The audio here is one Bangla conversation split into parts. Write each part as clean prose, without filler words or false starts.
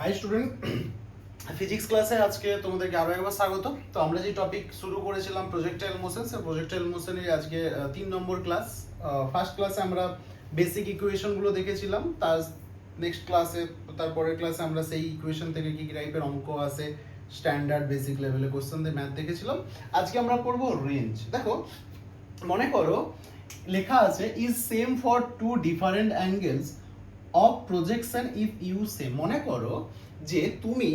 হাই স্টুডেন্ট, ফিজিক্স ক্লাসে আজকে তোমাদেরকে আরো একবার স্বাগত। তো আমরা যে টপিক শুরু করেছিলাম প্রজেক্টাইল মোশন, সেই প্রজেক্টাইল মোশনের আজকে 3 নম্বর ক্লাস। ফার্স্ট ক্লাসে আমরা বেসিক ইকুয়েশন গুলো দেখেছিলাম, তার নেক্সট ক্লাসে তারপরের ক্লাসে আমরা সেই ইকুয়েশন থেকে কি টাইপের অঙ্ক আছে, স্ট্যান্ডার্ড বেসিক লেভেলের কোশ্চেন দিয়ে ম্যাথ দেখেছিলাম। আজকে আমরা পড়বো রেঞ্জ। দেখো, মনে করো লেখা আছে is same for two different angles of projection if you same. মনে করো যে তুমি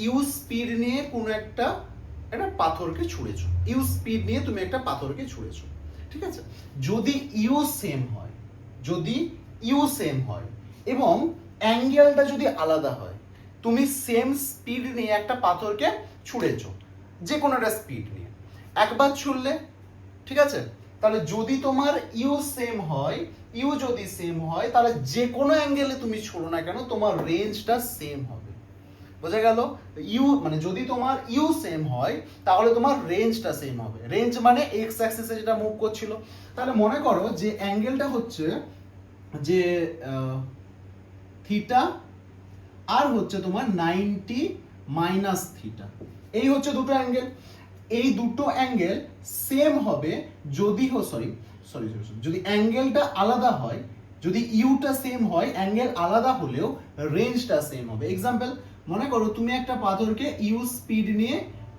ইউ স্পিড নিয়ে কোনো একটা পাথরকে ছুঁড়েছো, ইউ স্পিড নিয়ে তুমি একটা পাথরকে ছুঁড়েছো, ঠিক আছে? যদি ইউ সেম হয়, যদি ইউ সেম হয় এবং অ্যাঙ্গেলটা যদি আলাদা হয়, তুমি সেম স্পিড নিয়ে একটা পাথরকে ছুঁড়েছো, যে কোনো একটা স্পিড নিয়ে একবার ছুড়লে, ঠিক আছে? তাহলে যদি তোমার ইউ সেম হয়, ইউ যদি সেম হয়, তাহলে যে কোনো অ্যাঙ্গেলে তুমি ছোড়ো না কেন তোমার রেঞ্জটা সেম হবে। বোঝা গেল? ইউ মানে যদি তোমার ইউ সেম হয় তাহলে তোমার রেঞ্জটা সেম হবে। রেঞ্জ মানে এক্স অ্যাক্সিসে যেটা মুভ করছিল। তাহলে মনে করো যে অ্যাঙ্গেলটা হচ্ছে যে থিটা আর হচ্ছে তোমার 90 মাইনাস থিটা, এই হচ্ছে দুটো অ্যাঙ্গেল। এই দুটো অ্যাঙ্গেল সেম হবে যদি যদি অ্যাঙ্গেলটা আলাদা হয়, যদি ইউটা সেম হয়, অ্যাঙ্গেল আলাদা হলেও রেঞ্জটা সেম হবে। এক্সাম্পল, মনে করো তুমি একটা পাথরকে ইউ স্পিড নিয়ে,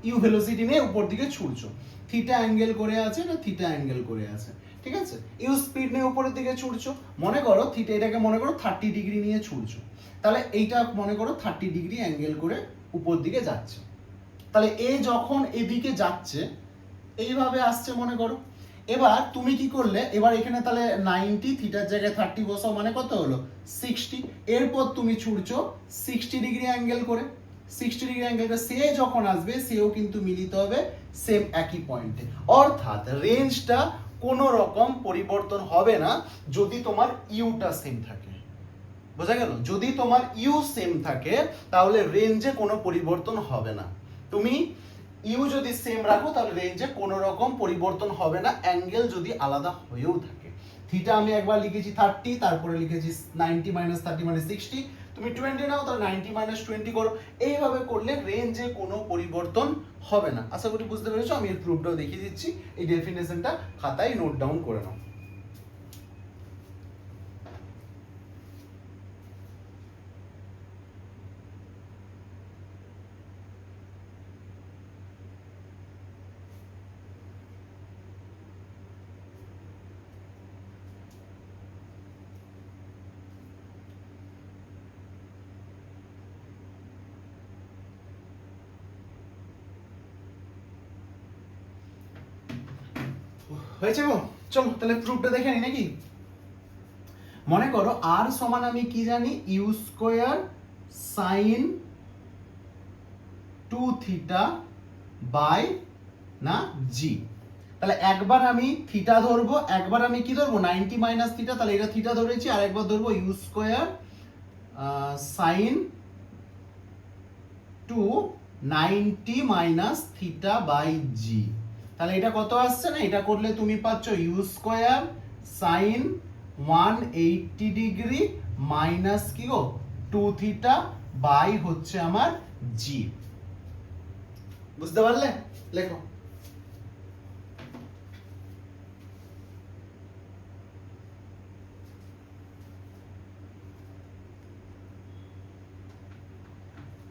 ইউ ভেলোসিটি নিয়ে উপর দিকে ছুড়ছো, থিটা অ্যাঙ্গেল করে আছে না থিটা অ্যাঙ্গেল করে আছে, ঠিক আছে? ইউ স্পিড নিয়ে উপরের দিকে ছুড়ছো, মনে করো থিটা, এটাকে মনে করো 30 ডিগ্রি নিয়ে ছুড়ছো, তাহলে এইটা মনে করো 30 ডিগ্রি অ্যাঙ্গেল করে উপর দিকে যাচ্ছে। তাহলে এ যখন এদিকে যাচ্ছে, এইভাবে আসছে মনে করো। এবার তুমি কি করলে, এবার এখানে তাহলে 90 থিটার জায়গায় 30 বসাও, মানে কত হলো 60। এরপর তুমি ছুড়ছো 60 ডিগ্রি অ্যাঙ্গেল করে, 60 ডিগ্রি অ্যাঙ্গেলটা সে যখন আসবে সেও কিন্তু মিলিত হবে সেম একই পয়েন্টে। অর্থাৎ রেঞ্জটা কোনো রকম পরিবর্তন হবে না যদি তোমার ইউটা সেম থাকে। বোঝা গেল? যদি তোমার ইউ সেম থাকে তাহলে রেঞ্জে কোনো পরিবর্তন হবে না। তুমি ইউ যদি সেম রাখো তাহলে রেঞ্জে কোনো রকম পরিবর্তন হবে না, অ্যাঙ্গেল যদি আলাদা হয়েও থাকে। থিটা আমি একবার লিখেছি 30, তারপরে লিখেছি 90 মাইনাস 30 মানে 60। তুমি 20 নাও, তাহলে 90 মাইনাস 20 করো। এইভাবে করলে রেঞ্জে কোনো পরিবর্তন হবে না। আশা করি বুঝতে পেরেছো। আমি এর প্রুফটাও দেখিয়ে দিচ্ছি, এই ডেফিনেশনটা খাতায় নোট ডাউন করে নাও। হয়েছে গো? চলো তাহলে প্রুফটা দেখে নি নাকি? মনে করো আর সমান আমি কি জানি, u square sine 2 theta by না জি। তাহলে একবার আমি থিটা ধরবো, একবার আমি কি ধরবো 90 মাইনাস থিটা, তাহলে এটা থিটা ধরেছি, আর একবার ধরবো u square sine 2 90 minus theta by g. তাহলে এটা কত আসছে না, এটা করলে তুমি পাচ্ছ u square sine 180 degree minus কি গো 2 থিটা বাই হচ্ছে আমার জি। বুঝতে পারলে? লেখো।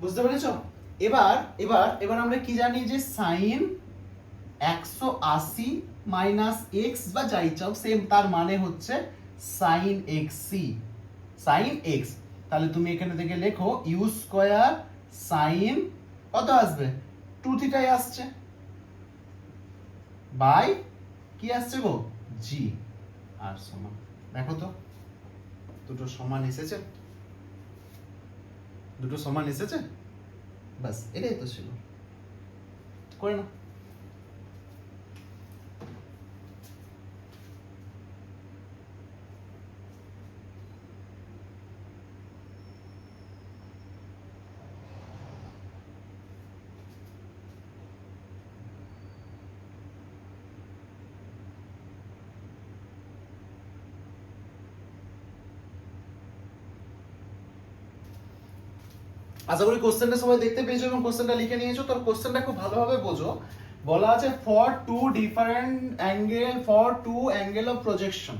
বুঝতে পেরেছো? এবার এবার এবার আমরা কি জানি যে সাইন 180 মাইনাস এক্স বা যাই চাও সেম, তার মানে হচ্ছে sine x c, sine x. তাহলে তুমি এখানে থেকে লেখো ইউ স্কোয়ার সাইন কত আসবে 2 থিটাই আসছে বাই কি আসছে গো জি। আর সমান, দেখো তো দুটো সমান এসেছে, দুটো সমান এসেছে, বাস এটাই তো ছিল। করে না? আশা করি কোশ্চেনটা সবাই দেখতে পেয়েছো এবং কোশ্চেনটা লিখে নিয়েছো। তো কোশ্চেনটা খুব ভালোভাবে বোঝো। বলা আছে for two different angle, for two angle of projection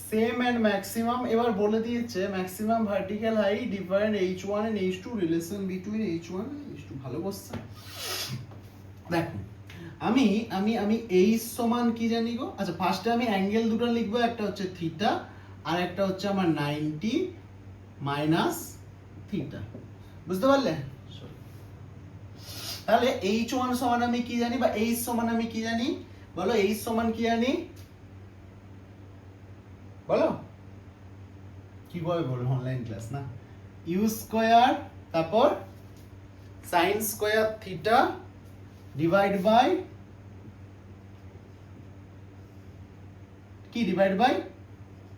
same and maximum, এবার বলে দিয়েছে maximum vertical height different h1 and h2, relation between h1 and h2। ভালো কোশ্চেন। দেখো আমি আমি আমি h সমান কি জানি গো? আচ্ছা ফার্স্টে আমি অ্যাঙ্গেল দুটো লিখবো, একটা হচ্ছে থিটা আর একটা হচ্ছে আমার 90 মাইনাস থিটা। বুঝতে পারলে? তাহলে h1 সমান আমি কি জানি, বা h সমান আমি কি জানি বলো? h সমান কি জানি বলো? কিভাবে বলবো, অনলাইন ক্লাস না। ইউ স্কয়ার তারপর sine square theta divide by কি, ডিভাইড বাই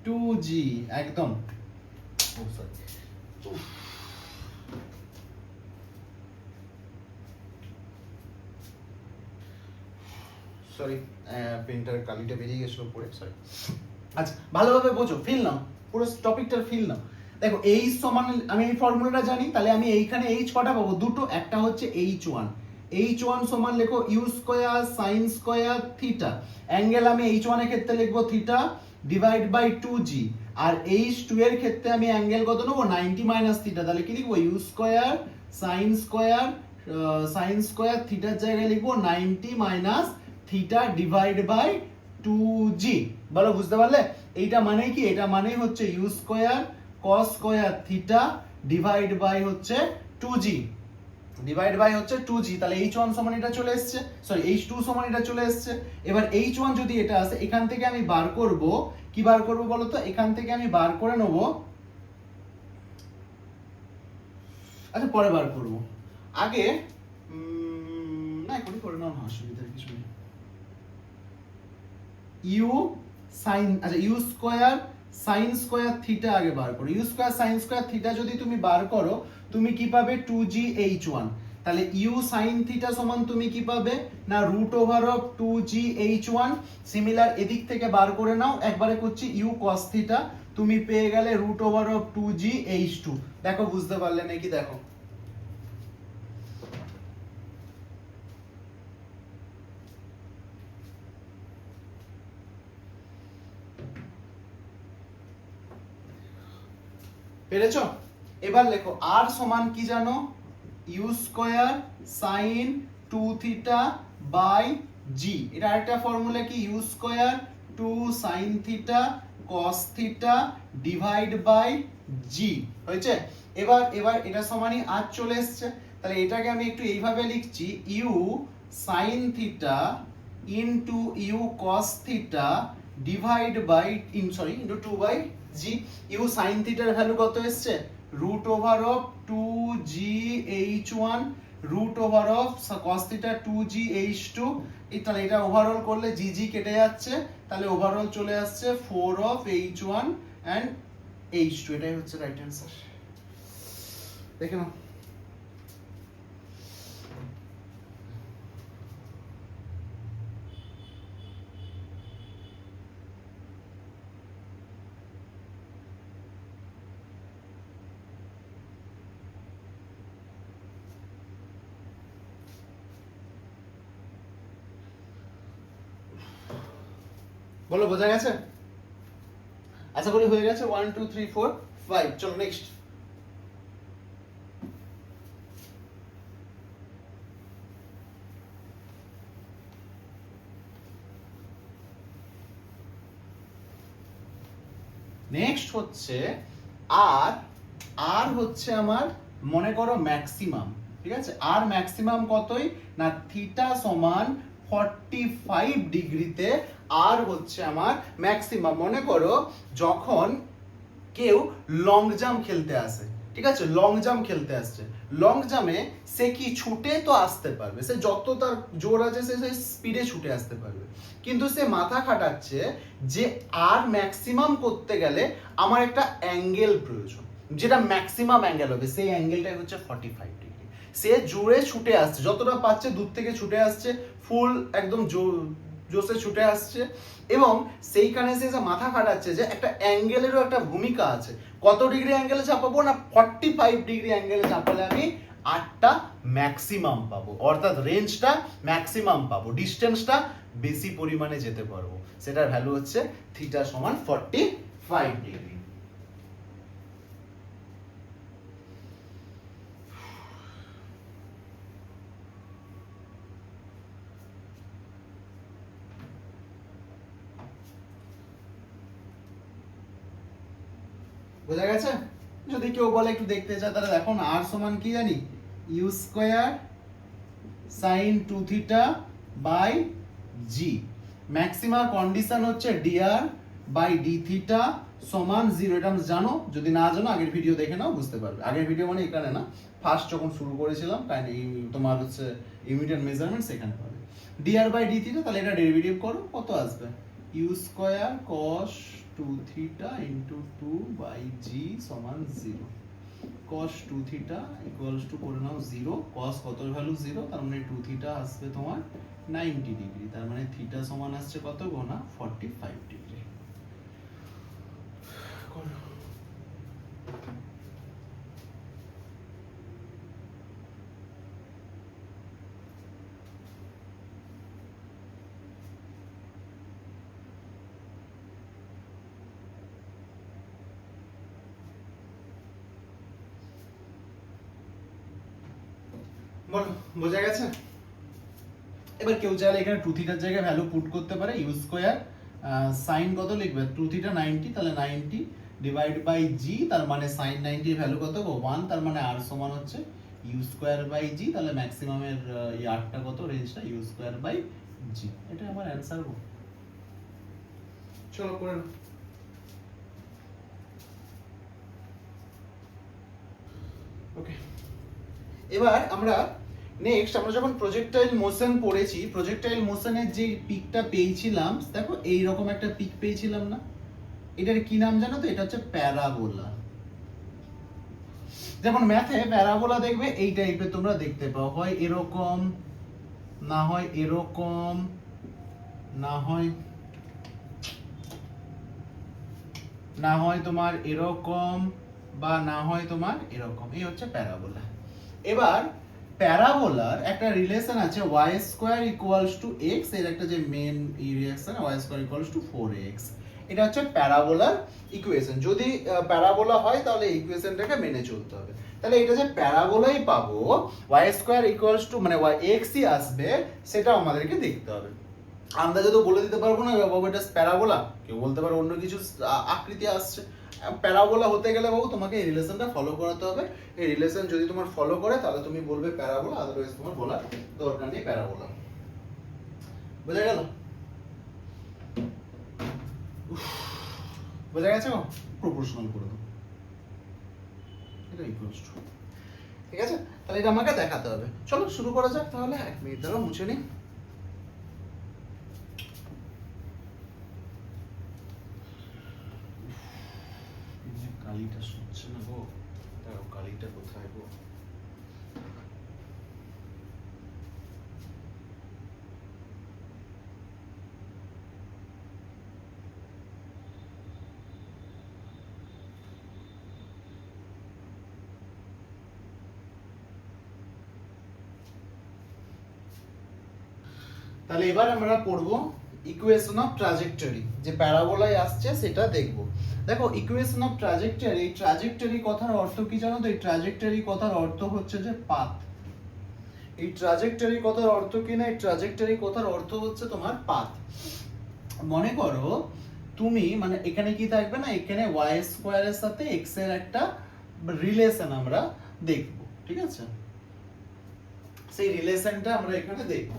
2g। একদম সরি, পেনটার কালিটা বেরিয়ে গেছিল পড়ে, সরি। আচ্ছা ভালোভাবে বোঝো, ফিল নাও, পুরো টপিকটার ফিল নাও। দেখো h সমান আমি এই ফর্মুলাটা জানি, তাহলে আমি এইখানে h কটা পাবো? দুটো। একটা হচ্ছে h1, h1 সমান লেখো u square sine square theta, angle আমি h1 এর ক্ষেত্রে লিখবো theta divide by 2g, R h2 এর ক্ষেত্রে আমি অ্যাঙ্গেল কত নেবো? 90 মাইনাস থিটা। তাহলে কি লিখবো? ইউ স্কয়ার সাইন স্কয়ার থিটার জায়গায় লিখবো 90 minus theta divide by 2g। বলো বুঝতে পারলে? এইটা মানে কি? এটা মানে হচ্ছে u square cos square theta divide by হচ্ছে 2g, ডিভাইড বাই হচ্ছে 2g। তাহলে h1 সমান এটা চলে এসেছে, সরি h2 সমান এটা চলে এসেছে। এবার h1 যদি এটা আসে, এখান থেকে আমি বার করব, কি বার করব বলো তো? এখান থেকে আমি বার করে নেব, আচ্ছা পরে বার করব, আগে না এখনই করে নাও না, অসুবিধার কিছু নেই। ইউ সাইন, আচ্ছা u square sine square theta আগে বার করো। U square sine square theta যদি তুমি বার করো, তুমি কি পাবে? 2gh1। তাহলে ইউ সাইন থিটা সমান তুমি কি পাবে না? Root over of 2gh1। Similar এদিক থেকে বার করে নাও, একবারে করছি ইউ কস থিটা, তুমি পেয়ে গেলে রুট ওভার অফ 2gh2। দেখো বুঝতে পারলে নাকি? দেখো পেরেছো? এবার লেখো আর সমান কি জানো? U square sine 2 theta by g. এটা আরেকটা ফর্মুলা কি? U square 2 sine theta cos theta divide by g. হয়েছে? এবার এবার এটা সমানই আর চলে এসছে। তাহলে এটাকে আমি একটু এইভাবে লিখছি, u sine theta into u cos theta divide by into 2 by g. U sine থিটার ভ্যালু কত এসছে? Root over of 2gh1 root over of cos theta 2gh2। তাহলে এটা ওভারঅল করলে জি জি কেটে যাচ্ছে, তাহলে ওভারঅল চলে আসছে 4 অফ h1 এন্ড h2। এটাই হচ্ছে রাইট অ্যান্সার। দেখে নাও। বলো বোঝা গেছে? আশা করি হয়ে গেছে। 1 2 3 4 5। চলো নেক্সট। নেক্সট হচ্ছে আর, আর হচ্ছে আমার মনে করো ম্যাক্সিমাম, ঠিক আছে? আর ম্যাক্সিমাম কতই না? থিটা সমান 45 ডিগ্রিতে আর হচ্ছে আমার ম্যাক্সিমাম। মনে করো যখন কেউ লং জাম্প খেলতে আসে, ঠিক আছে? লং জাম্প খেলতে আসছে, লং জাম্পে সে কি ছুটে তো আসতে পারবে, সে যত তার জোর আছে সে স্পিডে ছুটে আসতে পারবে, কিন্তু সে মাথা খাটাচ্ছে যে আর ম্যাক্সিমাম করতে গেলে আমার একটা অ্যাঙ্গেল প্রয়োজন, যেটা ম্যাক্সিমাম অ্যাঙ্গেল হবে, সেই অ্যাঙ্গেলটাই হচ্ছে 45 ডিগ্রি। সে জোরে ছুটে আসছে, যতটা পাচ্ছে দূর থেকে ছুটে আসছে, ফুল একদম জোর জোসে ছুটে আসছে, এবং সেইখানে সে যে মাথা খাটাচ্ছে যে একটা অ্যাঙ্গেলেরও একটা ভূমিকা আছে। কত ডিগ্রি অ্যাঙ্গেলে চাপাবো না, 45 ডিগ্রি অ্যাঙ্গেলে চাপালে আমি 8টা ম্যাক্সিমাম পাবো, অর্থাৎ রেঞ্জটা ম্যাক্সিমাম পাবো, ডিস্টেন্সটা বেশি পরিমাণে যেতে পারবো। সেটার ভ্যালু হচ্ছে থিটা সমান 45 ডিগ্রি। বোঝা গেছে? যদি কেউ বলে একটু দেখতে চায় তাহলে দেখো না, আর সমান কি জানি, u square sine 2 theta by g. Maximum condition হচ্ছে ডিআর বাই ডি থিটা সমান 0। এটা জানো, যদি না জানো আগের ভিডিও দেখে নাও, বুঝতে পারবে। আগের ভিডিও মানে এখানে না, ফার্স্ট যখন শুরু করেছিলাম তোমার হচ্ছে ইমিডিয়েট মেজারমেন্ট, সেখানে পাবে। ডিআর বাই ডি থিটা, তাহলে এটা ডেরিভেটিভ করো, কত আসবে, u square cos 2 theta into 2 by g সমান 0। cos 2 থিটা ইকুয়ালস টু করে নাও 0, cos কত ভ্যালু 0, তার মানে 2 থিটা আসবে তোমার 90 ডিগ্রি, তার মানে থিটা সমান আসছে কত গো না 45 ডিগ্রি। বলো, বোঝা গেছে? এবার কেউ চাইলে এখানে 2 থিটার জায়গায় ভ্যালু পুট করতে পারে, ইউ স্কয়ার সাইন কত লিখবে, 2 থিটা 90, তাহলে 90 ডিভাইড বাই জি, তার মানে সাইন 90 এর ভ্যালু কত গো 1, তার মানে আর সমান হচ্ছে ইউ স্কয়ার বাই জি, তাহলে ম্যাক্সিমামের এই আরটা কত, রেঞ্জটা ইউ স্কয়ার বাই জি। এটা আমার অ্যানসার গো। চলো করে নাও। ওকে, এবার আমরা নেক্সট, আমরা যখন প্রজেক্টাইল মোশন পড়েছি, প্রজেক্টাইল মোশনের যে পিকটা পেয়েছিলাম, দেখো এইরকম একটা পিক পেয়েছিলাম না, এটার কি নাম জানো তো, এটা হচ্ছে প্যারাবোলা। যেমন ম্যাথে প্যারাবোলা দেখবে এই টাইপের তোমরা দেখতে পাও, হয় এরকম, না হয় এরকম, না হয় তোমার এরকম, বা না হয় তোমার এরকম, এই হচ্ছে প্যারাবোলা। এবার প্যারাবোলার একটা রিলেশন আছে y square equals to x, এর একটা যে main relation y square equals to 4x, এটা হচ্ছে প্যারাবোলার ইকুয়েশন। যদি প্যারাবোলা হয় তাহলে ইকুয়েশনটাকে মেনে চলতে হবে। তাহলে এটা যে প্যারাবোলাই পাবো, y স্কয়ার ইকুয়ালস টু মানে x ই আসবে, সেটা আমাদেরকে দেখতে হবে। আন্দাজে তো বলে দিতে পারবো না বাবু এটা প্যারাবোলা, কেউ বলতে পারে অন্য কিছু আকৃতি আসছে। প্যারাবোলা হতে গেলে বাবু তোমাকে এই রিলেশনটা ফলো করাতে হবে। এই রিলেশন যদি তোমার ফলো করে তাহলে তুমি বলবে প্যারাবোলা, আদারওয়াইজ তোমার বলার দরকার নেই প্যারাবোলা। বোঝা গেল? বোঝা গেছে? প্রপোর্শনাল করে দাও, এটা ইকুয়ালস টু, ঠিক আছে? তাহলে এটা আমাকে দেখাতে হবে। চলো শুরু করা যাক তাহলে। 1 মিনিট দাঁড়াও, মুছে নিই। কালিটা শুচ্ছে না গো, তাও কালিটা কোথায় গো? তাহলে এবার আমরা পড়বো ইকুয়েশন অফ ট্রাজেক্টরি, যে প্যারাবোলায় আসছে সেটা দেখবো। দেখো ইকুয়েশন অফ ট্রাজেক্টরি, এই ট্রাজেক্টরি কথার অর্থ কি জানো তো? এই ট্রাজেক্টরি কথার অর্থ হচ্ছে যে পাথ। এই ট্রাজেক্টরি কথার অর্থ কি না, এই ট্রাজেক্টরি কথার অর্থ হচ্ছে তোমার পাথ। মনে করো তুমি মানে এখানে কি থাকবে না, এখানে y স্কয়ারের সাথে x এর একটা রিলেশন আমরা দেখব, ঠিক আছে? সেই রিলেশনটা আমরা এখানে দেখব।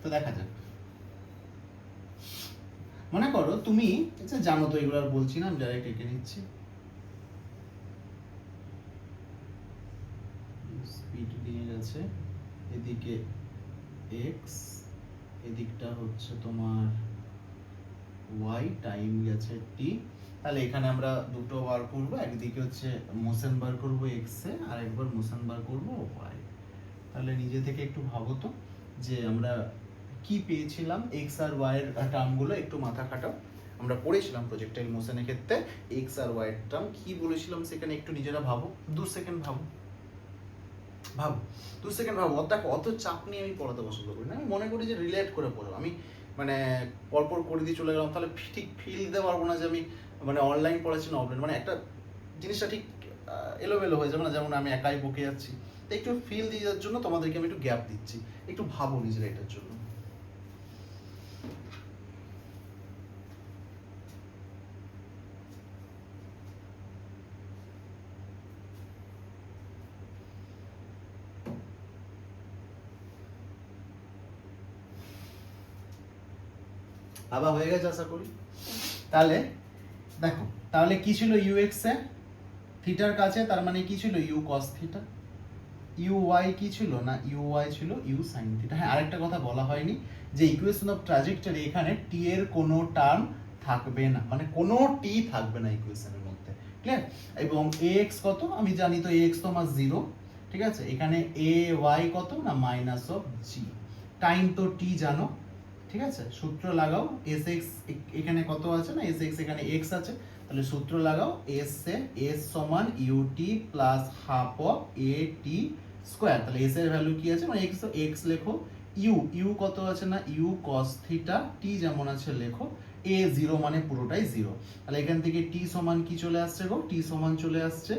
তো দেখা যাক। মনে করো তুমি, আচ্ছা জানো তো এগুলো আর বলছি না, আমি ডাইরেক্ট এঁকে নিচ্ছি। স্পিড দিয়ে গেছে, এদিকে x, এদিকটা হচ্ছে তোমার y, টাইম গেছে t। তাহলে এখানে আমরা দুটো বার করবো, একদিকে হচ্ছে মোশন বার করবো এক্স এ, আর একবার মোশন বার করবো ওয়াই। তাহলে নিজে থেকে একটু ভাবো তো যে আমরা কি পেয়েছিলাম, এক্স আর ওয়াই এর টার্মগুলো একটু মাথা খাটাও। আমরা পড়েছিলাম প্রজেক্টাইল মোশনের ক্ষেত্রে এক্স আর ওয়াই এর টার্ম কি বলেছিলাম সেখানে একটু নিজেরা ভাবো, 2 সেকেন্ড ভাবো, ভাবো 2 সেকেন্ড ভাবো। দেখো অত চাপ নিয়ে আমি পড়াতে পছন্দ করি না, আমি মনে করি যে রিলেট করে পড়ো। আমি মানে পরপর করে দিয়ে চলে গেলাম তাহলে ঠিক ফিল দিতে পারবো না যে আমি মানে অনলাইন পড়াচ্ছি না অফলাইন, মানে একটা জিনিসটা ঠিক এলোমেলো হয়ে যাবে না, যেমন আমি একাই বকে যাচ্ছি। তো একটু ফিল দিয়ে যাওয়ার জন্য তোমাদেরকে আমি একটু গ্যাপ দিচ্ছি, একটু ভাবো নিজেরা এটার জন্য। ভাবা হয়ে গেছে আশা করি। তাহলে দেখো, তাহলে কি ছিল ইউ এক্স এ থিটার কাছে, তার মানে কি ছিল u cos theta. U y কি ছিল না, ইউ ওয়াই ছিল ইউ সাইন থিটা। হ্যাঁ, আরেকটা কথা বলা হয়নি যে ইকুয়েশন অফ ট্রাজেক্টরি এখানে টি এর কোনো টার্ম থাকবে না, মানে কোনো টি থাকবে না ইকুয়েশনের মধ্যে, ক্লিয়ার। এবং এ এক্স কত আমি জানি, তো এ এক্স তো আমার 0, ঠিক আছে। এখানে এ ওয়াই কত না মাইনাস অফ জি, টাইম তো টি জানো, ঠিক আছে। সূত্র লাগাও, এস এক্স এখানে কত আছে না, এস এক্স এখানে এক্স আছে, তাহলে সূত্র লাগাও, এস সমান ut plus half of a t square. তাহলে এস এর ভ্যালু কি আছে মানে এক্স, তো এক্স লেখো। ইউ কত আছে না, ইউ কস থিটা, টি যেমন আছে লেখো। এ 0 মানে পুরোটাই 0, তাহলে এখান থেকে টি সমান কি চলে আসছে গো, টি সমান চলে আসছে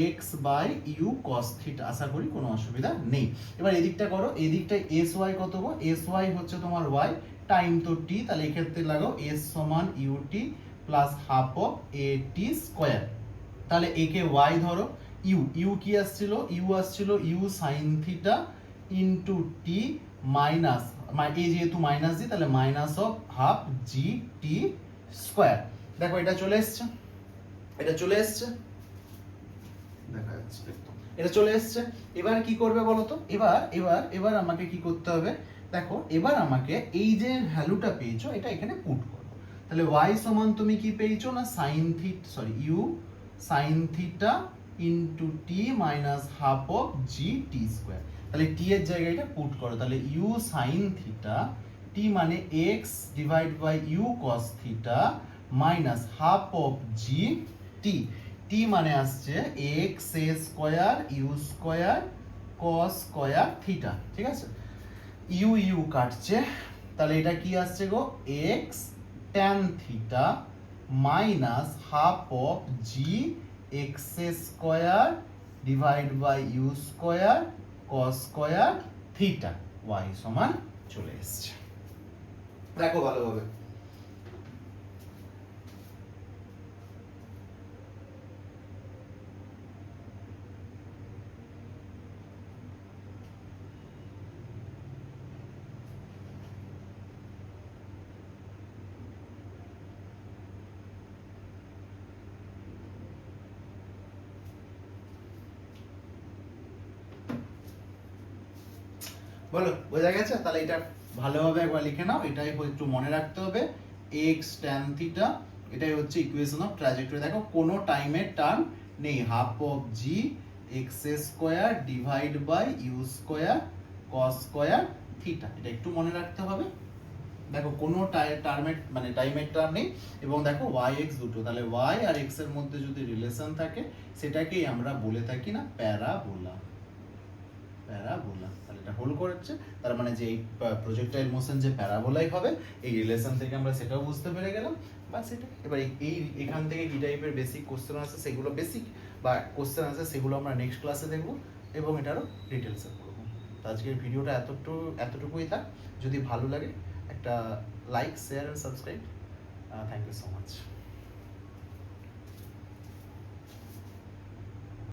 x by u cos theta. আশা করি কোনো অসুবিধা নেই। এবার এদিকটা করো, এদিকটায় এস ওয়াই কত গো, এস ওয়াই হচ্ছে তোমার ওয়াই, টাইম তো টি, তাহলে এক্ষেত্রে লাগাও এস সমান ut plus half of a t square. তাহলে একে ওয়াই ধরো, ইউ কি আসছিল, ইউ আসছিল u sine theta into t minus, এই যেহেতু মাইনাস জি তাহলে minus of half g t square. দেখো এটা চলে এসছে, এটা চলে এসছে, দেখা যাচ্ছে এটা চলে এসছে। এবার কি করবে বলো তো, এবার আমাকে কি করতে হবে, দেখো এবার আমাকে এই যে ভ্যালুটা পেয়েছো এটা এখানে পুট করো। তাহলে y সমান তুমি কি পেয়েছো না sine theta, sorry u sine theta into t minus half of g t square. তাহলে টি এর জায়গায় এটা পুট করো, তাহলে ইউ সাইন থিটা, টি মানে x divide by u cos theta minus half of g t. T মানে আসছে x a square u square cos square theta, ঠিক আছে। ইউ ইউ কাটছে, তাহলে এটা কি আসছে গো, x tan theta minus half of g x square divide by u square cos square theta. Y সমান চলে এসছে, দেখো ভালোভাবে। বলো বোঝা গেছে? তাহলে এটা ভালোভাবে একবার লিখে নাও, এটাই একটু মনে রাখতে হবে, x tan থিটা, এটাই হচ্ছে ইকুয়েশন অফ ট্র্যাজেক্টরি। দেখো কোনো টাইমের টার্ম নেই, half of g x square divide by u square cos square theta, এটা একটু মনে রাখতে হবে। দেখো কোনো টার্মের মানে টাইমের টার্ম নেই, এবং দেখো y x দুটো, তাহলে y আর x এর মধ্যে যদি রিলেশন থাকে সেটাকেই আমরা বলে থাকি না প্যারাবোলা, প্যারাবোলা। তাহলে এটা হোল করেছে, তার মানে যে এই প্রজেক্টাইল মোশন যে প্যারাবোলাই হবে, এই রিলেশন থেকে আমরা সেটাও বুঝতে পেরে গেলাম। বাস এটা, এবার এই এখান থেকে কি টাইপের বেসিক কোশ্চেন আছে সেগুলো, বেসিক বা কোশ্চেন আছে সেগুলো আমরা নেক্সট ক্লাসে দেখবো, এবং এটারও ডিটেলসে করবো। তো আজকের ভিডিওটা এতটুকুই থাক। যদি ভালো লাগে একটা like, share and subscribe. Thank you so much.